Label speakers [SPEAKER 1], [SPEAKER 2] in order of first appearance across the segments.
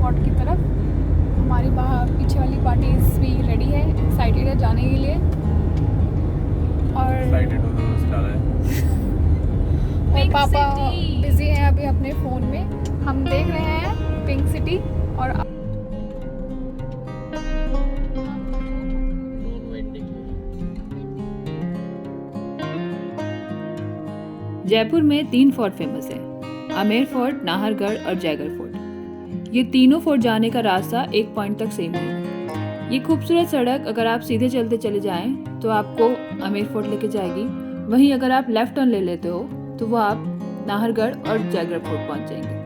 [SPEAKER 1] Fort की तरफ। हमारी बाहर पीछे वाली पार्टीज भी रेडी है, एक्साइटेड है जाने के लिए। और पापा बिजी हैं अभी अपने फ़ोन में। हम देख रहे हैं पिंक सिटी। और
[SPEAKER 2] जयपुर में 3 फोर्ट फेमस है, आमेर फोर्ट, नाहरगढ़ और जयगढ़ फोर्ट। ये तीनों फोर्ट जाने का रास्ता एक पॉइंट तक सेम है। ये खूबसूरत सड़क अगर आप सीधे चलते चले जाएं तो आपको आमेर फोर्ट लेके जाएगी। वहीं अगर आप लेफ्ट टर्न ले लेते हो तो वो आप नाहरगढ़ और जयगढ़ फोर्ट पहुंच जाएंगे।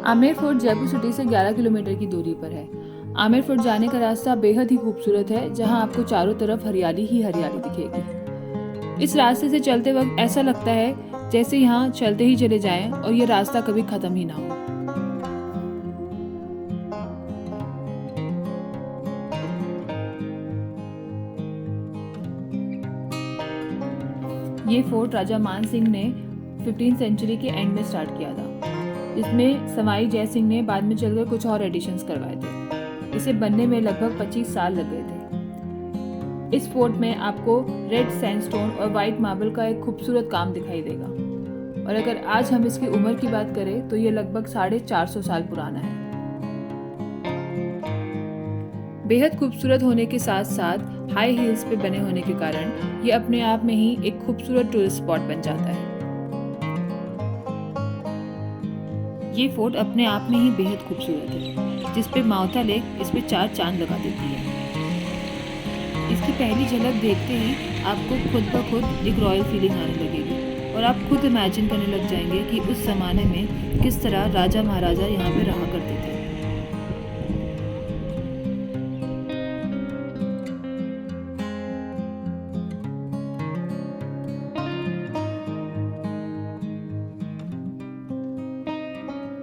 [SPEAKER 2] आमेर फोर्ट जयपुर सिटी से 11 किलोमीटर की दूरी पर है। आमेर फोर्ट जाने का रास्ता बेहद ही खूबसूरत है, जहां आपको चारों तरफ हरियाली ही हरियाली दिखेगी। इस रास्ते से चलते वक्त ऐसा लगता है जैसे यहाँ चलते ही चले जाएं और ये रास्ता कभी खत्म ही ना हो। ये फोर्ट राजा मान सिंह ने 15वीं सेंचुरी के एंड में स्टार्ट किया था, जिसमें सवाई जय सिंह ने बाद में चलकर कुछ और एडिशंस करवाए थे। इसे बनने में लगभग 25 साल लग गए थे। इस फोर्ट में आपको रेड सैंडस्टोन और वाइट मार्बल का एक खूबसूरत काम दिखाई देगा। और अगर आज हम इसकी उम्र की बात करें तो ये लगभग 450 साल पुराना है। बेहद खूबसूरत होने के साथ साथ हाई हिल्स पे बने होने के कारण ये अपने आप में ही एक खूबसूरत टूरिस्ट स्पॉट बन जाता है। ये फोर्ट अपने आप में ही बेहद खूबसूरत है, जिस पे माउथा लेक इस पे 4 चांद लगा देती है। इसकी पहली झलक देखते ही आपको खुद ब खुद एक रॉयल फीलिंग आने लगेगी और आप खुद इमेजिन करने लग जाएंगे कि उस जमाने में किस तरह राजा महाराजा यहाँ पे रहा करते थे।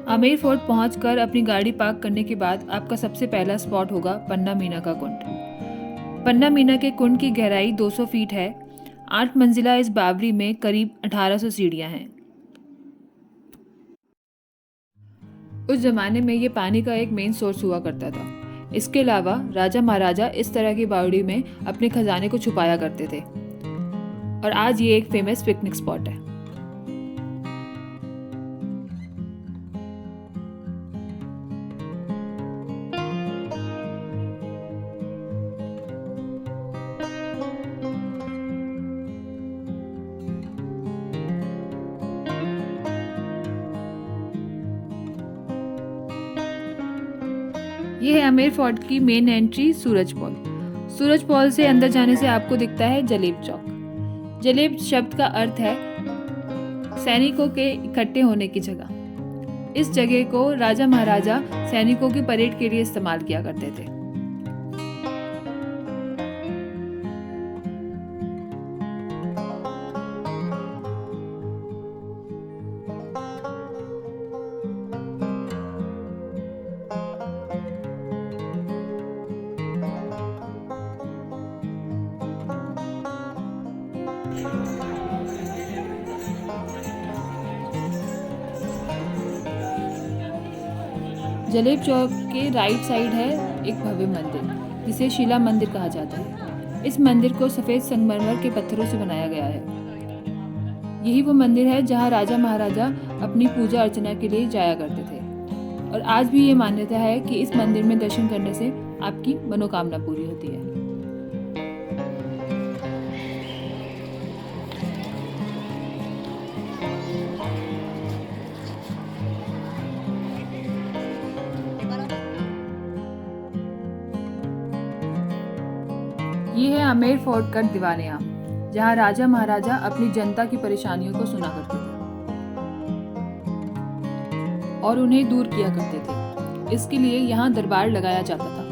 [SPEAKER 2] आमेर फोर्ट पहुंचकर अपनी गाड़ी पार्क करने के बाद आपका सबसे पहला स्पॉट होगा पन्ना मीना का कुंड। पन्ना मीना के कुंड की गहराई 200 फीट है। 8 मंजिला इस बावड़ी में करीब 1800 सीढ़ियां हैं। उस जमाने में ये पानी का एक मेन सोर्स हुआ करता था। इसके अलावा राजा महाराजा इस तरह की बावड़ी में अपने खजाने को छुपाया करते थे और आज ये एक फेमस पिकनिक स्पॉट है। ये है आमेर फोर्ट की मेन एंट्री सूरज पॉल। सूरज पॉल से अंदर जाने से आपको दिखता है जलेब चौक। जलेब शब्द का अर्थ है सैनिकों के इकट्ठे होने की जगह। इस जगह को राजा महाराजा सैनिकों की परेड के लिए इस्तेमाल किया करते थे। जलेब चौक के राइट साइड है एक भव्य मंदिर जिसे शिला मंदिर कहा जाता है। इस मंदिर को सफ़ेद संगमरमर के पत्थरों से बनाया गया है। यही वो मंदिर है जहाँ राजा महाराजा अपनी पूजा अर्चना के लिए जाया करते थे और आज भी ये मान्यता है कि इस मंदिर में दर्शन करने से आपकी मनोकामना पूरी होती है। ये है आमेर फोर्ट का दीवाने आम, जहाँ राजा महाराजा अपनी जनता की परेशानियों को सुना करते थे और उन्हें दूर किया करते थे। इसके लिए यहाँ दरबार लगाया जाता था।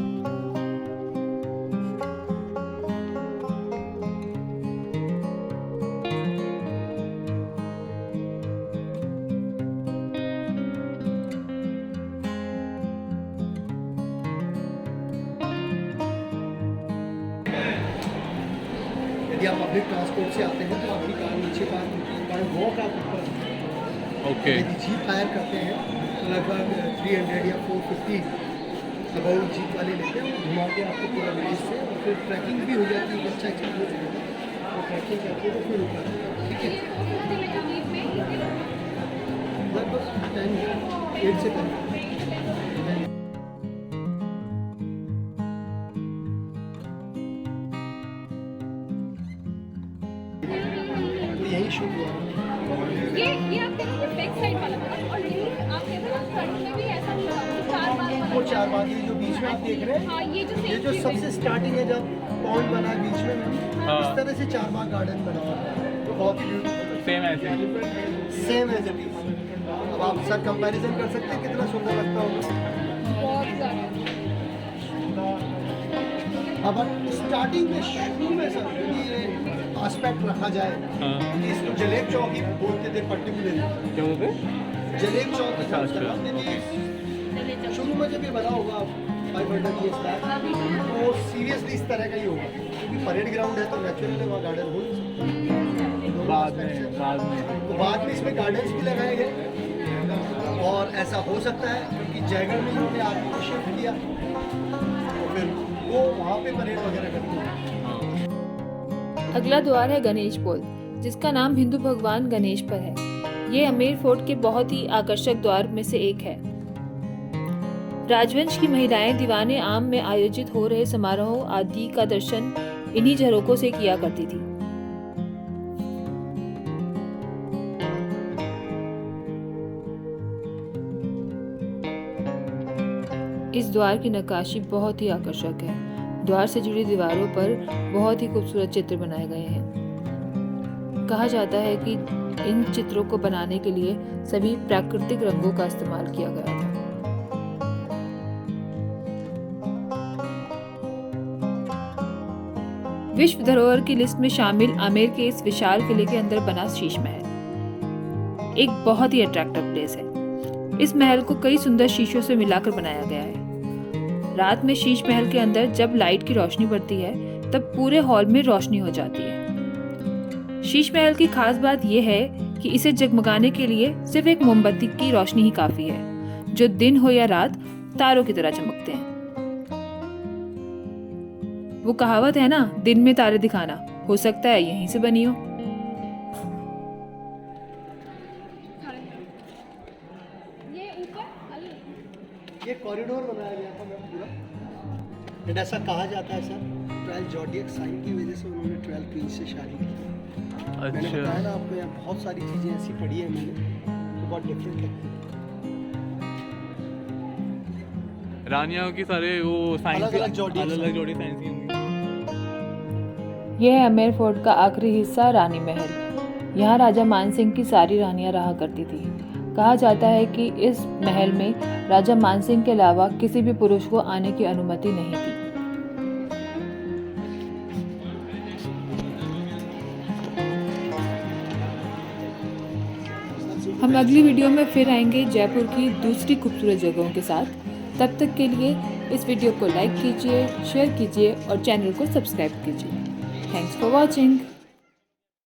[SPEAKER 3] यदि आप पब्लिक ट्रांसपोर्ट से आते हैं तो आपकी कार नीचे पार्क होती है, कार वॉक आप ऊपर।
[SPEAKER 4] ओके
[SPEAKER 3] यदि जीप हायर करते हैं तो लगभग 300 या 450 अबाउट जीप वाले लेते हैं, घुमा के आपको पूरा विलेज से, और फिर ट्रैकिंग भी हो जाती है, अच्छा एक्सपीरियंस हो जाता है। तो ट्रैकिंग करके तो फिर ऊपर, ठीक है, लगभग 8 से 10। यही शूट हुआ
[SPEAKER 1] ये आप कह रहे हैं बैक साइड वाला था और ये आप कह रहे हैं फ्रंट में भी ऐसा हुआ, चार बार वाला।
[SPEAKER 3] वो 4 बार ये जो बीच में आप देख रहे हैं,
[SPEAKER 1] हाँ, ये
[SPEAKER 3] जो सबसे स्टार्टिंग है जब पॉन्ड बना है बीच में,
[SPEAKER 4] हाँ।
[SPEAKER 3] इस तरह से 4 बार गार्डन बना हुआ है, तो बहुत ही ब्यूटीफुल,
[SPEAKER 4] सेम ऐसे
[SPEAKER 3] सेम एज इट इज। अब आप सर कंपैरिजन कर सकते हैं कितना सुंदर लगता होगा।
[SPEAKER 1] बहुत ज़्यादा।
[SPEAKER 3] अब स्टार्टिंग में शुरू में सर यदि ये एस्पेक्ट रखा जाए,
[SPEAKER 4] हाँ
[SPEAKER 3] कि इसको जलेब चौक ही बोलते थे पर्टिकुलरली,
[SPEAKER 4] क्या बोलते
[SPEAKER 3] जलेब चौक की
[SPEAKER 4] अच्छा, अच्छा।
[SPEAKER 3] शुरू में जब ये बना होगा 500 years back, तो सीरियसली इस तरह का ही होगा, क्योंकि परेड ग्राउंड है तो नेचुरली वहाँ गार्डन हो नहीं सकता।
[SPEAKER 4] बाद में
[SPEAKER 3] तो बाद में इसमें गार्डन्स भी लगाए गए, और ऐसा हो सकता है क्योंकि जयगढ़ में इन्होंने आर्मी को शिफ्ट किया, तो फिर वो वहाँ पे परेड वगैरह करते हैं।
[SPEAKER 2] अगला द्वार है गणेश पोल, जिसका नाम हिंदू भगवान गणेश पर है। ये अमेर फोर्ट के बहुत ही आकर्षक द्वार में से एक है। राजवंश की महिलाएं दीवाने आम में आयोजित हो रहे समारोह आदि का दर्शन इन्हीं झरोकों से किया करती थी। इस द्वार की नक्काशी बहुत ही आकर्षक है। द्वार से जुड़ी दीवारों पर बहुत ही खूबसूरत चित्र बनाए गए हैं। कहा जाता है कि इन चित्रों को बनाने के लिए सभी प्राकृतिक रंगों का इस्तेमाल किया गया था। विश्व धरोहर की लिस्ट में शामिल आमेर के इस विशाल किले के अंदर बना शीश महल एक बहुत ही अट्रैक्टिव प्लेस है। इस महल को कई सुंदर शीशों से मिलाकर बनाया गया है। रात में शीश महल के अंदर जब लाइट की रोशनी पड़ती है तब पूरे हॉल में रोशनी हो जाती है। शीश महल की खास बात यह है कि इसे जगमगाने के लिए सिर्फ एक मोमबत्ती की रोशनी ही काफी है, जो दिन हो या रात तारों की तरह चमकते हैं। वो कहावत है ना, दिन में तारे दिखाना, हो सकता है यहीं से बनी हो।
[SPEAKER 3] ये कॉरिडोर बनाया गया था मैम पूरा, एंड ऐसा कहा जाता है सर 12 ज़ोडिएक साइन की वजह से उन्होंने 12 क्वीन से शादी की। मैंने बताया ना आपको, यहाँ बहुत सारी चीज़ें ऐसी पढ़ी है मैंने, तो बहुत डिफरेंट लगती है।
[SPEAKER 4] रानियों की सारे वो साइंस
[SPEAKER 3] अलग-अलग जोड़ी
[SPEAKER 4] साइंस की होंगी।
[SPEAKER 2] यह है अमेर फोर्ट का आखिरी हिस्सा, रानी महल। यहाँ राजा मानसिंह की सारी रानियां रहा करती थी। कहा जाता है कि इस महल में राजा मानसिंह के अलावा किसी भी पुरुष को आने की अनुमति नहीं थी। हम अगली वीडियो में फिर आएंगे जयपुर की दूसरी खूबसूरत जगहों के साथ। तब तक के लिए इस वीडियो को लाइक कीजिए, शेयर कीजिए और चैनल को सब्सक्राइब कीजिए। Thanks for watching.